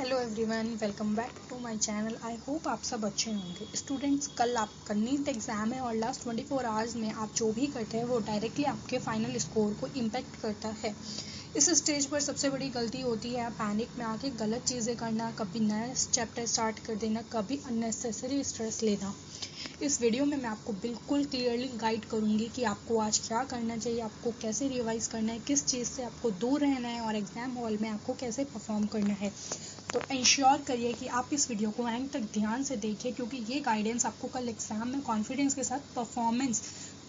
Hello everyone, welcome back to my channel. I hope आप सब अच्छे होंगे। स्टूडेंट्स, कल आपका नीट एग्जाम है और लास्ट 24 आवर्स में आप जो भी करते हैं वो डायरेक्टली आपके फाइनल स्कोर को इम्पैक्ट करता है। इस स्टेज पर सबसे बड़ी गलती होती है पैनिक में आके गलत चीज़ें करना, कभी नया चैप्टर स्टार्ट कर देना, कभी अननेसेसरी स्ट्रेस लेना। इस वीडियो में मैं आपको बिल्कुल क्लियरली गाइड करूंगी कि आपको आज क्या करना चाहिए, आपको कैसे रिवाइज करना है, किस चीज़ से आपको दूर रहना है और एग्जाम हॉल में आपको कैसे परफॉर्म करना है। तो इंश्योर करिए कि आप इस वीडियो को एंड तक ध्यान से देखिए, क्योंकि ये गाइडेंस आपको कल एग्जाम में कॉन्फिडेंस के साथ परफॉर्मेंस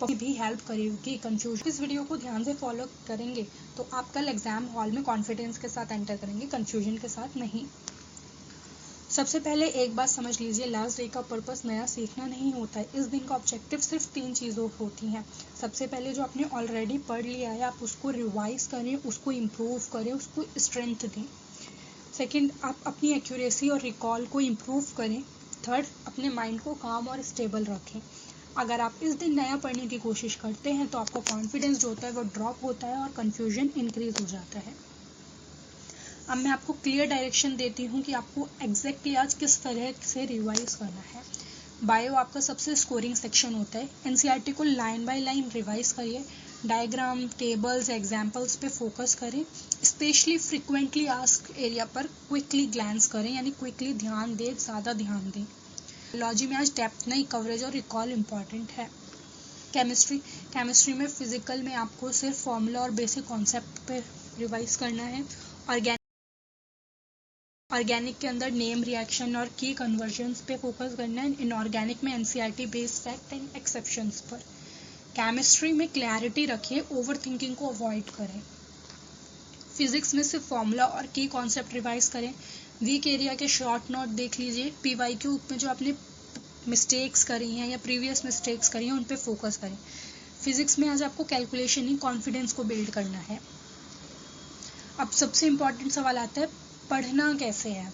भी हेल्प करेगी। कंफ्यूजन इस वीडियो को ध्यान से फॉलो करेंगे तो आप कल एग्जाम हॉल में कॉन्फिडेंस के साथ एंटर करेंगे, कंफ्यूजन के साथ नहीं। सबसे पहले एक बात समझ लीजिए, लास्ट डे का पर्पस नया सीखना नहीं होता है। इस दिन का ऑब्जेक्टिव सिर्फ 3 चीज़ों होती हैं। सबसे पहले जो आपने ऑलरेडी पढ़ लिया है आप उसको रिवाइज करें, उसको इम्प्रूव करें, उसको स्ट्रेंथ दें। सेकंड, आप अपनी एक्यूरेसी और रिकॉल को इम्प्रूव करें। थर्ड, अपने माइंड को काम और स्टेबल रखें। अगर आप इस दिन नया पढ़ने की कोशिश करते हैं तो आपका कॉन्फिडेंस जो होता है वो ड्रॉप होता है और कन्फ्यूजन इंक्रीज हो जाता है। अब मैं आपको क्लियर डायरेक्शन देती हूँ कि आपको एग्जैक्टली आज किस तरह से रिवाइज करना है। बायो आपका सबसे स्कोरिंग सेक्शन होता है। एनसीईआरटी को लाइन बाय लाइन रिवाइज करिए। डायग्राम, टेबल्स, एग्जाम्पल्स पे फोकस करें। स्पेशली फ्रिक्वेंटली आस्क्ड एरिया पर क्विकली ग्लैंस करें, यानी क्विकली ध्यान दें, ज़्यादा ध्यान दें। लॉजी में आज डेप्थ नहीं, कवरेज और रिकॉल इम्पॉर्टेंट है। केमिस्ट्री में फिजिकल में आपको सिर्फ फॉर्मूला और बेसिक कॉन्सेप्ट पे रिवाइज करना है। ऑर्गेनिक के अंदर नेम, रिएक्शन और की कन्वर्जन्स पे फोकस करना है। इनऑर्गेनिक में NCERT based fact and exceptions पर। केमिस्ट्री में क्लैरिटी रखिए, ओवर थिंकिंग को अवॉइड करें। फिजिक्स में सिर्फ फॉर्मूला और की कॉन्सेप्ट रिवाइज करें। वीक एरिया के शॉर्ट नोट देख लीजिए। पीवाईक्यू में जो आपने मिस्टेक्स करी हैं या प्रीवियस मिस्टेक्स करी हैं उन पे फोकस करें। फिजिक्स में आज आपको कैलकुलेशन ही कॉन्फिडेंस को बिल्ड करना है। अब सबसे इम्पॉर्टेंट सवाल आता है, पढ़ना कैसे है।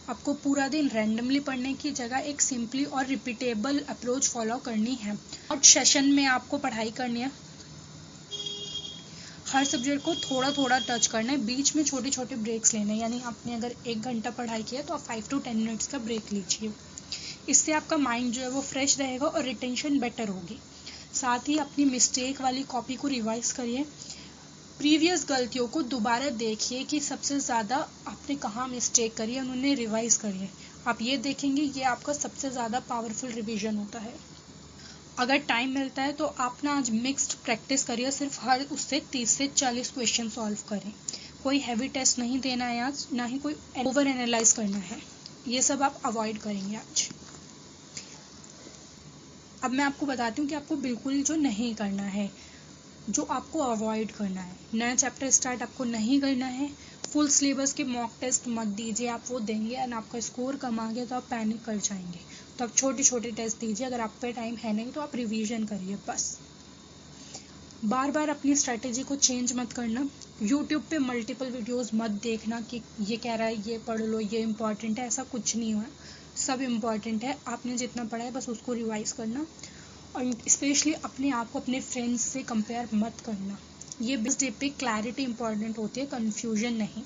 आपको पूरा दिन रैंडमली पढ़ने की जगह एक सिंपली और रिपीटेबल अप्रोच फॉलो करनी है। और सेशन में आपको पढ़ाई करनी है, हर सब्जेक्ट को थोड़ा थोड़ा टच करना है, बीच में छोटे छोटे ब्रेक्स लेने हैं। यानी आपने अगर 1 घंटा पढ़ाई किया तो आप 5 to 10 मिनट्स का ब्रेक लीजिए। इससे आपका माइंड जो है वो फ्रेश रहेगा और रिटेंशन बेटर होगी। साथ ही अपनी मिस्टेक वाली कॉपी को रिवाइज करिए। प्रीवियस गलतियों को दोबारा देखिए कि सबसे ज़्यादा आपने कहाँ मिस्टेक करी है, उन्होंने रिवाइज करिए। आप ये देखेंगे ये आपका सबसे ज़्यादा पावरफुल रिवीजन होता है। अगर टाइम मिलता है तो आप ना आज मिक्स्ड प्रैक्टिस करिए, सिर्फ हर उससे 30 से 40 क्वेश्चन सॉल्व करें। कोई हैवी टेस्ट नहीं देना है आज, ना ही कोई ओवर एनालाइज करना है। ये सब आप अवॉइड करेंगे आज। अब मैं आपको बताती हूँ कि आपको बिल्कुल जो नहीं करना है, जो आपको अवॉइड करना है। नया चैप्टर स्टार्ट आपको नहीं करना है। फुल सिलेबस के मॉक टेस्ट मत दीजिए, आप वो देंगे एंड आपका स्कोर कम आ गया तो आप पैनिक कर जाएंगे। तो आप छोटे छोटे टेस्ट दीजिए। अगर आप पे टाइम है नहीं तो आप रिवीजन करिए बस। बार बार अपनी स्ट्रेटेजी को चेंज मत करना। यूट्यूब पे मल्टीपल वीडियोस मत देखना कि ये कह रहा है ये पढ़ लो, ये इम्पॉर्टेंट है, ऐसा कुछ नहीं हुआ। सब इम्पॉर्टेंट है, आपने जितना पढ़ा है बस उसको रिवाइज करना। और स्पेशली अपने आप को अपने फ्रेंड्स से कंपेयर मत करना। ये बेस्ट डे पे क्लैरिटी इंपॉर्टेंट होती है, कंफ्यूजन नहीं।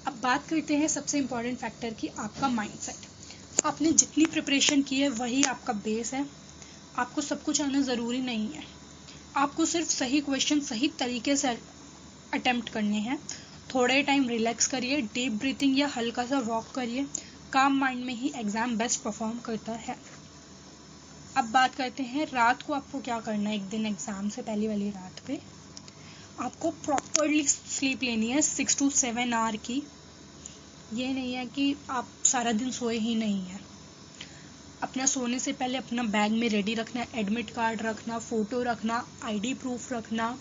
अब बात करते हैं सबसे इम्पॉर्टेंट फैक्टर की, आपका माइंडसेट। आपने जितनी प्रिपरेशन की है वही आपका बेस है। आपको सब कुछ आना ज़रूरी नहीं है। आपको सिर्फ सही क्वेश्चन सही तरीके से अटेम्प्ट करने हैं। थोड़े टाइम रिलैक्स करिए, डीप ब्रीथिंग या हल्का सा वॉक करिए। काम माइंड में ही एग्जाम बेस्ट परफॉर्म करता है। अब बात करते हैं रात को आपको क्या करना है। एक दिन एग्जाम से पहले वाली रात पे आपको प्रॉपरली स्लीप लेनी है, 6 to 7 आवर की। ये नहीं है कि आप सारा दिन सोए ही नहीं है। अपना सोने से पहले अपना बैग में रेडी रखना, एडमिट कार्ड रखना, फोटो रखना, आईडी प्रूफ रखना,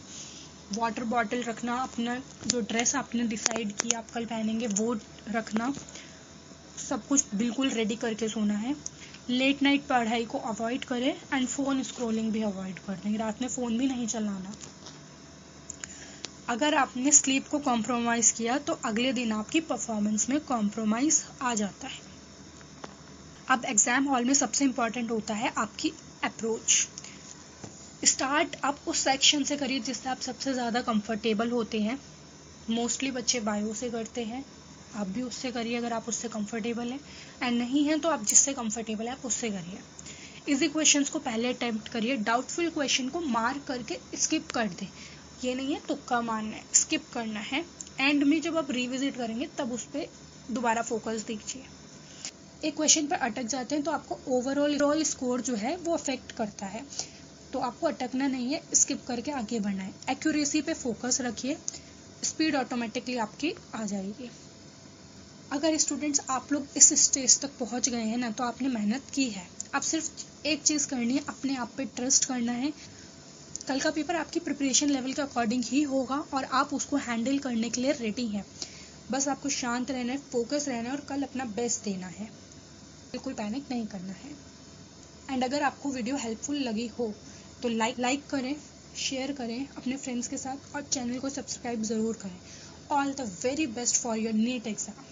वाटर बॉटल रखना, अपना जो ड्रेस आपने डिसाइड किया आप कल पहनेंगे वो रखना। सब कुछ बिल्कुल रेडी करके सोना है। लेट नाइट पढ़ाई को अवॉइड करें एंड फ़ोन स्क्रॉलिंग भी अवॉइड कर दें। रात में फ़ोन भी नहीं चलाना। अगर आपने स्लीप को कॉम्प्रोमाइज़ किया तो अगले दिन आपकी परफॉर्मेंस में कॉम्प्रोमाइज़ आ जाता है। अब एग्ज़ाम हॉल में सबसे इम्पॉर्टेंट होता है आपकी अप्रोच। स्टार्ट आप उस सेक्शन से करिए जिससे आप सबसे ज़्यादा कंफर्टेबल होते हैं। मोस्टली बच्चे बायो से करते हैं, आप भी उससे करिए अगर आप उससे कंफर्टेबल हैं, एंड नहीं है तो आप जिससे कंफर्टेबल है आप उससे करिए। इजी क्वेश्चंस को पहले अटेम्प्ट करिए, डाउटफुल क्वेश्चन को मार्क करके स्किप कर दें। ये नहीं है तुक्का मारना है, स्किप करना है। एंड में जब आप रिविजिट करेंगे तब उस पर दोबारा फोकस दीजिए। एक क्वेश्चन पर अटक जाते हैं तो आपको ओवरऑल स्कोर जो है वो अफेक्ट करता है, तो आपको अटकना नहीं है, स्किप करके आगे बढ़ना है। एक्यूरेसी पे फोकस रखिए, स्पीड ऑटोमेटिकली आपकी आ जाएगी। अगर स्टूडेंट्स आप लोग इस स्टेज तक पहुंच गए हैं ना, तो आपने मेहनत की है। आप सिर्फ एक चीज़ करनी है, अपने आप पे ट्रस्ट करना है। कल का पेपर आपकी प्रिपरेशन लेवल के अकॉर्डिंग ही होगा और आप उसको हैंडल करने के लिए रेडी हैं। बस आपको शांत रहना है, फोकस रहना है और कल अपना बेस्ट देना है, बिल्कुल पैनिक नहीं करना है। एंड अगर आपको वीडियो हेल्पफुल लगी हो तो लाइक करें, शेयर करें अपने फ्रेंड्स के साथ और चैनल को सब्सक्राइब ज़रूर करें। All the very best for your NEET exam.